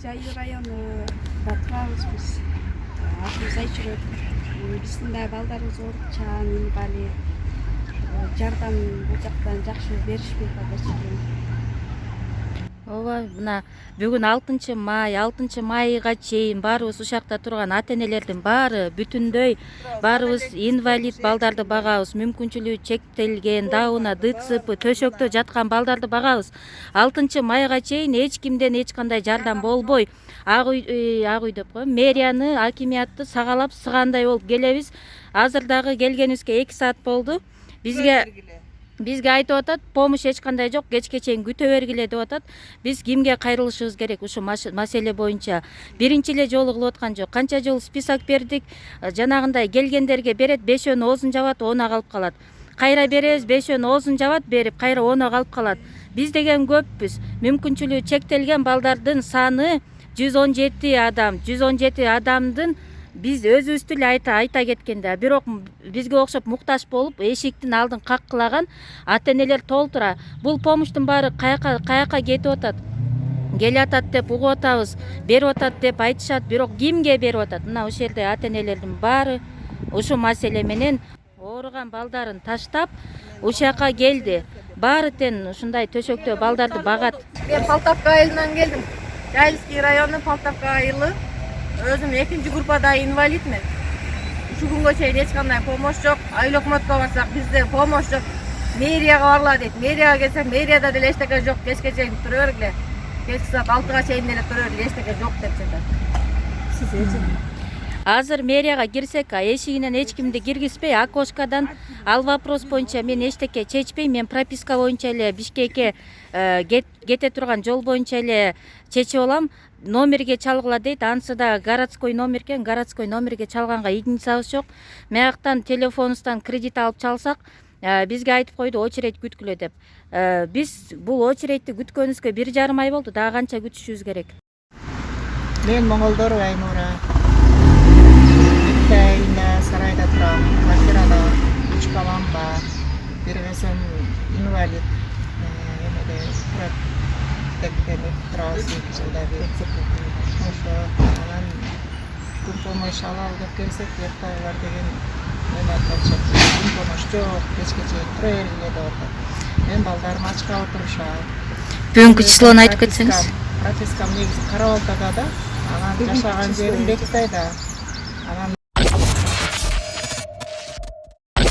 Жайы районунда турабыз биз. Атыбыз Айчүрөк. Биздин да балдарыбыз оорукчан, инвалид. Жардам бул жактан жакшы беришпейт азырчы. Ооба, мына бүгүн 6 майга чейин баарыбыз ушакта турган ата энелердин баары бүтүндөй баарыбыз инвалид балдарды багабыз, мүмкүнчүлүгү чектелген, дауна, ДЦП, төшөктө жаткан балдарды багабыз. 6 майга чейин эч кимден эч кандай жардам болбой, ак үй деп коем, мэрияны, акимиятты сагалап сыгандай болуп келебиз. Азыр дагы келгенибизге 2 саат болду. Бизге айтып атат, помощь эч кандай жок, кечке чейин күтө бергиле деп атат. Биз кимге кайрылышыбыз керек ушу маселе боюнча? Биринчи эле жолу кылып аткан жок. Канча жолу список бердик. Жанагындай келгендерге берет, 5өөнүн оозун жабат, 10 калып калат. Кайра беребиз, 5өөнүн оозун жабат, берип, кайра 10 калып калат. Биз деген көппүз. Мүмкүнчүлүгү чектелген балдардын саны 117 адам. 117 адамдын биз өзүбүздү эле айта кеткенде, бирок бизге окшоп муктаж болуп эшиктин алдын каккылаган ата энелер толтура. Бул помощтун баары каяка кетип атат? Келип атат деп угуп атабыз, берип атат деп айтышат, бирок кимге берип атат? Мына ушул жерде ата энелердин баары ушу маселе менен ооруган балдарын таштап ушака келди. Баары тең ушундай төшөктө балдарды багат. Мен Полтавка айылынан келдим. Жайлыский району Полтавка айылы. Өзүм 2-нчи группада инвалидмин. Ушу күнгө чейин эч кандай помощь жок. Айыл өкмөткө барсак бизде помощь жок. Мэрияга барла дейт. Мэрияга келсек, мэрияда деле эчтеке жок. Кечке чейин тура бергиле. Кечки саат 6га чейин деле тура бергиле, эчтеке жок деп жатат. Азыр мэрияга кирсек, эшигинен эч кимди киргизбей, окошкадан ал вопрос боюнча мен эчтеке чечпейм. Мен прописка боюнча эле Бишкекке кете турган жол боюнча эле чечип алам. Номерге чалгыла дейт. Анысы да городской номер экен. Городской номерге чалганга идницабыз жок. Маяктан телефонубуздан кредит алып чалсак, бизге айтып койду очередь күткүлө деп. Биз бул очередти күткөнүбүзгө 1,5 ай болду. Дагы канча күтүшүбүз керек? Мен Моңолдорова Айнура. Айында сарайда турам. Квартирада 3 балам бар. Бир кызым инвалид. Эмеде турат. Тектенip турабыз 2 жылда бир. Ошо анан күн помощь алалы деп келсек, Ертагылар деген эме айтышат. Күн помощь жок, кечке чейин тура бергиле деп атат. Мен балдарым ачка отурушат. Бүгүнкү числону айтып кетсеңиз. Пропискам негизи Карабалтада да. Анан жашаган жерим Бектайда. Анан